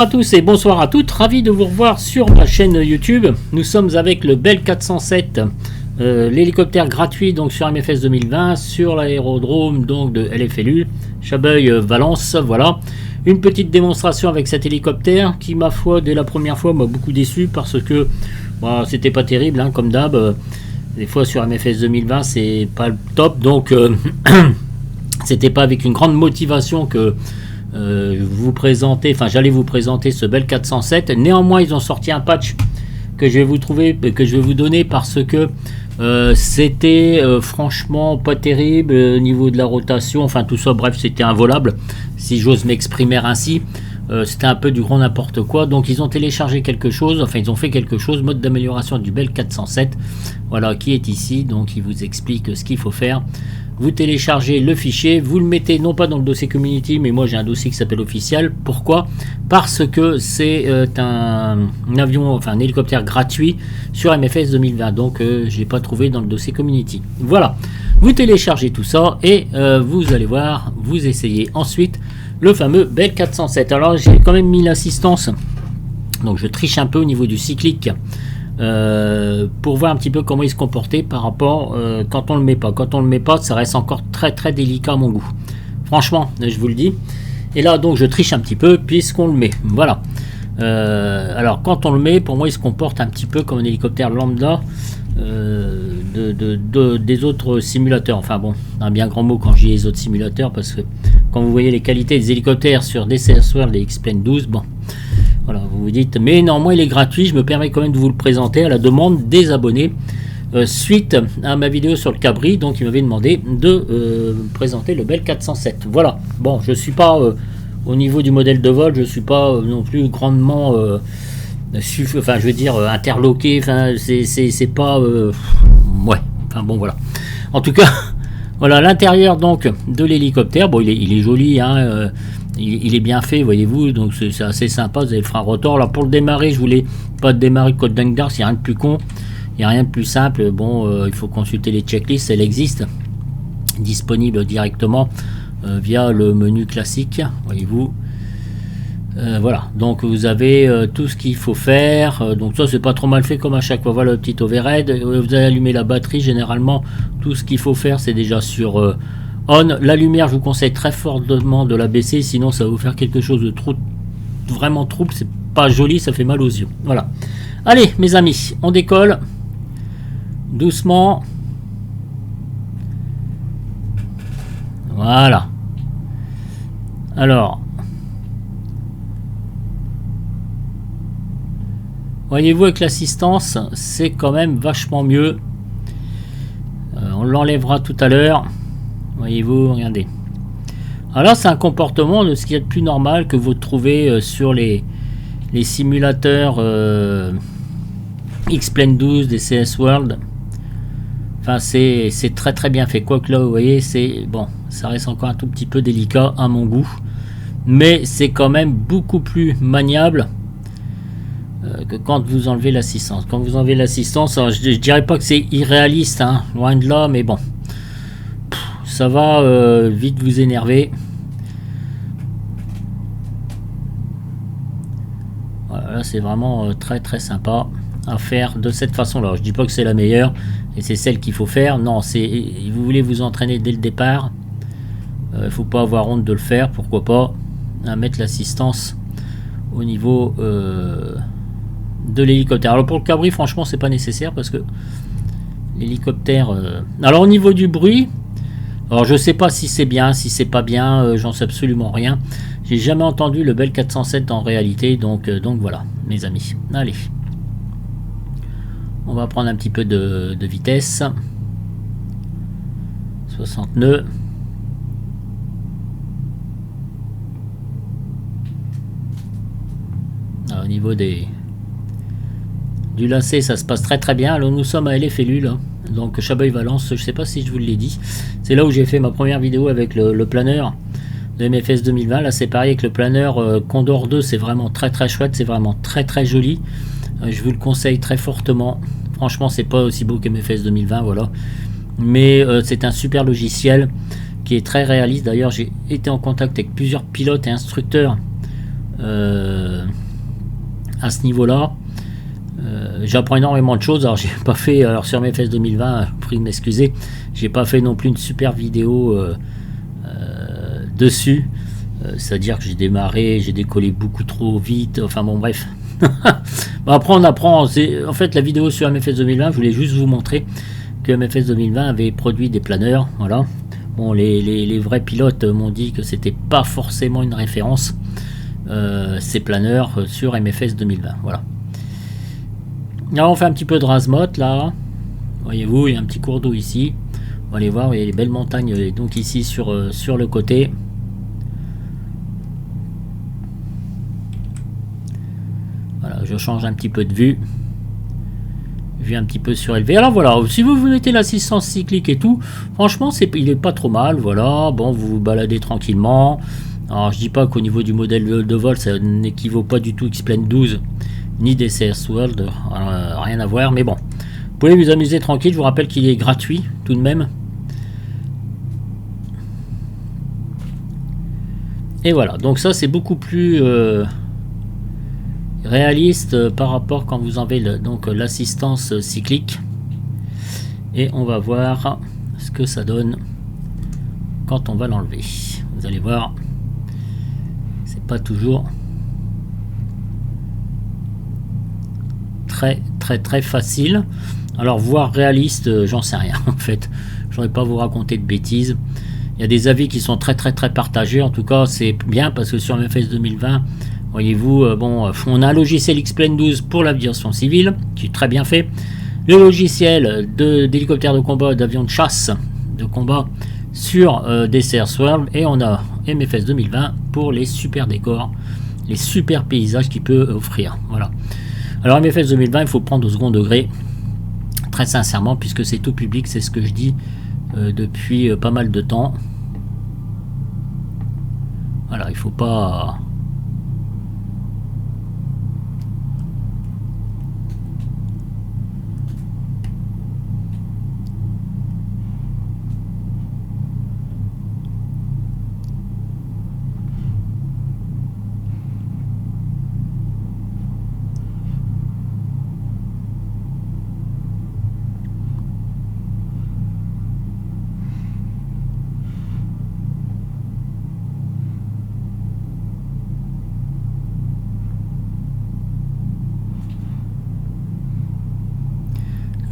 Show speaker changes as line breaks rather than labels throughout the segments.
Bonjour à tous et bonsoir à toutes, ravi de vous revoir sur ma chaîne YouTube. Nous sommes avec le Bell 407, l'hélicoptère gratuit donc sur MFS 2020, sur l'aérodrome donc de LFLU, Chabeuil-Valence. Voilà, une petite démonstration avec cet hélicoptère qui, ma foi, dès la première fois m'a beaucoup déçu parce que c'était pas terrible, hein, comme d'hab. Des fois sur MFS 2020 c'est pas le top, donc c'était pas avec une grande motivation que j'allais vous présenter ce Bell 407. Néanmoins, ils ont sorti un patch que je vais vous donner parce que c'était franchement pas terrible au niveau de la rotation, enfin tout ça, bref, c'était involable, si j'ose m'exprimer ainsi. C'était un peu du grand n'importe quoi, donc ils ont téléchargé quelque chose, enfin ils ont fait quelque chose, mode d'amélioration du Bell 407, voilà, qui est ici, donc il vous explique ce qu'il faut faire. Vous téléchargez le fichier, vous le mettez non pas dans le dossier community, mais moi j'ai un dossier qui s'appelle officiel. Pourquoi? Parce que c'est un avion, enfin un hélicoptère gratuit sur MFS 2020, donc je l'ai pas trouvé dans le dossier community. Voilà, vous téléchargez tout ça et vous allez voir, vous essayez ensuite le fameux Bell 407. Alors j'ai quand même mis l'assistance, donc je triche un peu au niveau du cyclique. Pour voir un petit peu comment il se comportait par rapport quand on le met pas. Quand on le met pas, ça reste encore très très délicat à mon goût. Franchement, je vous le dis. Et là donc je triche un petit peu puisqu'on le met. Voilà. Alors quand on le met, pour moi il se comporte un petit peu comme un hélicoptère lambda des autres simulateurs. Enfin bon, un bien grand mot quand je dis les autres simulateurs, parce que quand vous voyez les qualités des hélicoptères sur DCS World et X-Plane 12, bon. Voilà, vous vous dites, mais néanmoins il est gratuit, je me permets quand même de vous le présenter à la demande des abonnés, suite à ma vidéo sur le cabri, donc il m'avait demandé de présenter le Bell 407. Voilà, bon, je suis pas au niveau du modèle de vol, je suis pas non plus grandement interloqué, enfin c'est pas ouais, enfin bon voilà. En tout cas, voilà l'intérieur donc de l'hélicoptère. Bon, il est joli, hein. Il est bien fait, voyez-vous, donc c'est assez sympa. Vous avez le frein rotor. Alors pour le démarrer, je voulais pas démarrer Code Dangdar, il n'y a rien de plus con, il n'y a rien de plus simple. Bon, il faut consulter les checklists, elles existent, disponibles directement via le menu classique, voyez-vous. Voilà, donc vous avez tout ce qu'il faut faire. Donc ça, c'est pas trop mal fait comme à chaque fois. Voilà le petit overhead. Vous allez allumer la batterie. Généralement, tout ce qu'il faut faire, c'est déjà sur on. La lumière, je vous conseille très fortement de la baisser, sinon ça va vous faire quelque chose de trop, vraiment trouble. C'est pas joli, ça fait mal aux yeux. Voilà. Allez, mes amis, on décolle doucement. Voilà. Alors, voyez-vous, avec l'assistance, c'est quand même vachement mieux. On l'enlèvera tout à l'heure. Voyez-vous, regardez. Alors c'est un comportement de ce qu'il y a de plus normal que vous trouvez sur les simulateurs X-Plane 12 des CS World. Enfin c'est très très bien fait. Quoique là vous voyez, c'est bon, ça reste encore un tout petit peu délicat à mon goût. Mais c'est quand même beaucoup plus maniable que quand vous enlevez l'assistance. Quand vous enlevez l'assistance, je dirais pas que c'est irréaliste, hein, loin de là, mais bon. Ça va vite vous énerver. Voilà, c'est vraiment très très sympa à faire de cette façon là. Je dis pas que c'est la meilleure et c'est celle qu'il faut faire. Non, vous voulez vous entraîner dès le départ, il faut pas avoir honte de le faire. Pourquoi pas mettre l'assistance au niveau de l'hélicoptère. Alors pour le cabri, franchement c'est pas nécessaire parce que l'hélicoptère alors au niveau du bruit, alors je sais pas si c'est bien, si c'est pas bien, j'en sais absolument rien. J'ai jamais entendu le Bell 407 en réalité, donc voilà, mes amis. Allez, on va prendre un petit peu de vitesse. 60 nœuds. Alors, au niveau du lacet, ça se passe très très bien. Alors nous sommes à LFLU là. Donc Chabeuil-Valence, je sais pas si je vous l'ai dit, c'est là où j'ai fait ma première vidéo avec le planeur de MFS 2020. Là c'est pareil avec le planeur Condor 2, c'est vraiment très très chouette, c'est vraiment très très joli. Je vous le conseille très fortement. Franchement c'est pas aussi beau que MFS 2020, voilà, mais c'est un super logiciel qui est très réaliste. D'ailleurs j'ai été en contact avec plusieurs pilotes et instructeurs à ce niveau-là. J'apprends énormément de choses. Alors j'ai pas fait, alors sur MFS 2020, prie de m'excuser, j'ai pas fait non plus une super vidéo dessus. C'est-à-dire que j'ai démarré, j'ai décollé beaucoup trop vite. Enfin bon, bref. Bon, après on apprend. En fait, la vidéo sur MFS 2020, je voulais juste vous montrer que MFS 2020 avait produit des planeurs. Voilà. Bon, les vrais pilotes m'ont dit que c'était pas forcément une référence, ces planeurs sur MFS 2020. Voilà. Alors on fait un petit peu de Razmote là. Voyez-vous, il y a un petit cours d'eau ici. On va aller voir, il y a les belles montagnes donc ici sur le côté. Voilà, je change un petit peu de vue. Vue un petit peu surélevée. Alors voilà, si vous mettez l'assistance cyclique et tout, franchement, il est pas trop mal. Voilà, bon, vous vous baladez tranquillement. Alors je dis pas qu'au niveau du modèle de vol, ça n'équivaut pas du tout X-Plane 12 ni DCS World, rien à voir, mais bon, vous pouvez vous amuser tranquille. Je vous rappelle qu'il est gratuit tout de même. Et voilà, donc ça c'est beaucoup plus réaliste par rapport quand vous avez donc l'assistance cyclique. Et on va voir ce que ça donne quand on va l'enlever. Vous allez voir, c'est pas toujours très facile. Alors voir réaliste, j'en sais rien en fait. Je ne vais pas vous raconter de bêtises. Il y a des avis qui sont très partagés. En tout cas, c'est bien parce que sur MFS 2020, voyez-vous, bon, on a un logiciel X-Plane 12 pour l'aviation civile qui est très bien fait. Le logiciel d'hélicoptère de combat, d'avion de chasse de combat sur DCS World, et on a MFS 2020 pour les super décors, les super paysages qu'il peut offrir. Voilà. Alors MFS 2020, il faut prendre au second degré, très sincèrement, puisque c'est tout public, c'est ce que je dis depuis pas mal de temps. Voilà, il faut pas...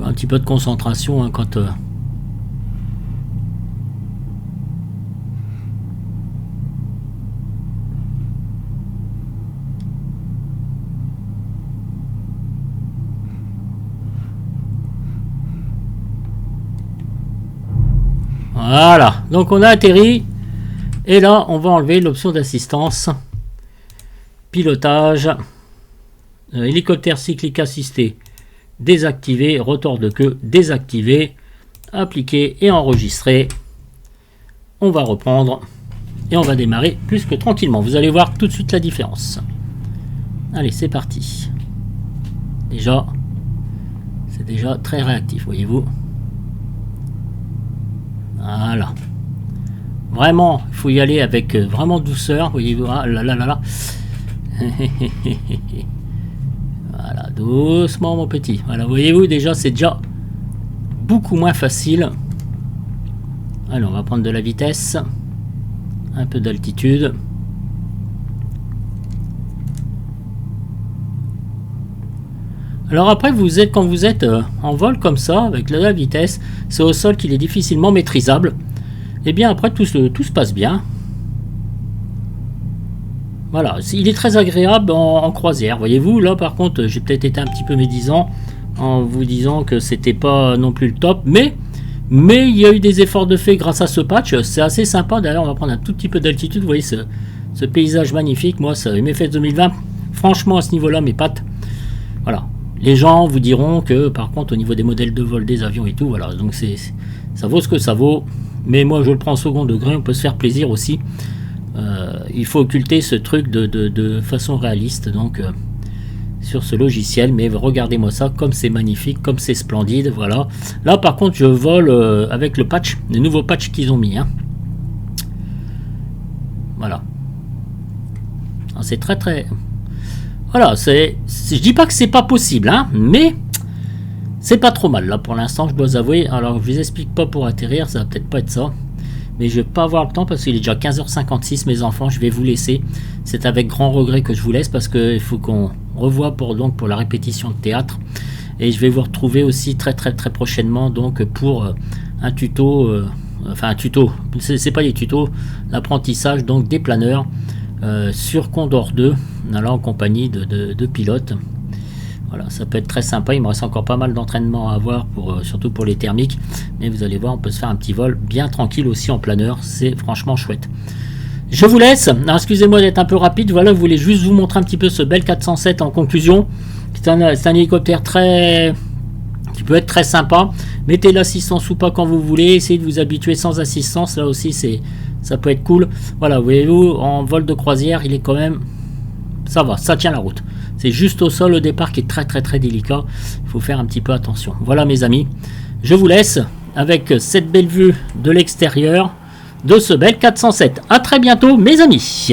un petit peu de concentration hein, quand voilà, donc on a atterri et là on va enlever l'option d'assistance pilotage, hélicoptère cyclique assisté désactivé, rotor de queue désactivé, appliqué et enregistré. On va reprendre et on va démarrer plus que tranquillement. Vous allez voir tout de suite la différence. Allez, c'est parti. Déjà, c'est déjà très réactif, voyez-vous. Voilà. Vraiment, il faut y aller avec vraiment douceur, voyez-vous. Ah là là là là. Voilà, doucement mon petit. Voilà, voyez-vous, déjà c'est déjà beaucoup moins facile. Alors on va prendre de la vitesse, un peu d'altitude. Alors après vous êtes, quand vous êtes en vol comme ça, avec la vitesse, c'est au sol qu'il est difficilement maîtrisable. Et bien après tout se passe bien. Voilà, il est très agréable en croisière. Voyez-vous, là par contre, j'ai peut-être été un petit peu médisant en vous disant que c'était pas non plus le top, mais il y a eu des efforts de fait grâce à ce patch. C'est assez sympa. D'ailleurs, on va prendre un tout petit peu d'altitude. Vous voyez ce paysage magnifique. Moi, ça MFS 2020, franchement, à ce niveau-là, mes pattes. Voilà. Les gens vous diront que, par contre, au niveau des modèles de vol, des avions et tout, voilà. Donc, ça vaut ce que ça vaut. Mais moi, je le prends au second degré. On peut se faire plaisir aussi. Il faut occulter ce truc de façon réaliste donc sur ce logiciel, mais regardez-moi ça, comme c'est magnifique, comme c'est splendide. Voilà, là par contre je vole avec le patch, les nouveaux patchs qu'ils ont mis hein. Voilà, C'est très très... Voilà, je dis pas que c'est pas possible, hein, mais c'est pas trop mal, là, pour l'instant, je dois avouer. Alors, je vous explique pas pour atterrir, ça va peut-être pas être ça. Mais je vais pas avoir le temps parce qu'il est déjà 15h56, mes enfants, je vais vous laisser. C'est avec grand regret que je vous laisse parce qu'il faut qu'on revoie pour la répétition de théâtre. Et je vais vous retrouver aussi très très très prochainement donc pour un tuto, enfin un tuto, c'est pas des tutos, l'apprentissage donc des planeurs sur Condor 2, là en compagnie de pilotes. Voilà, ça peut être très sympa, il me reste encore pas mal d'entraînement à avoir, surtout pour les thermiques, mais vous allez voir, on peut se faire un petit vol bien tranquille aussi en planeur, c'est franchement chouette. Je vous laisse, excusez-moi d'être un peu rapide, voilà, je voulais juste vous montrer un petit peu ce Bell 407 en conclusion. C'est un hélicoptère qui peut être très sympa. Mettez l'assistance ou pas quand vous voulez, essayez de vous habituer sans assistance, là aussi ça peut être cool. Voilà, voyez-vous, en vol de croisière, il est quand même... Ça va, ça tient la route. C'est juste au sol au départ qui est très très très délicat. Il faut faire un petit peu attention. Voilà mes amis, je vous laisse avec cette belle vue de l'extérieur de ce Bell 407. A très bientôt mes amis.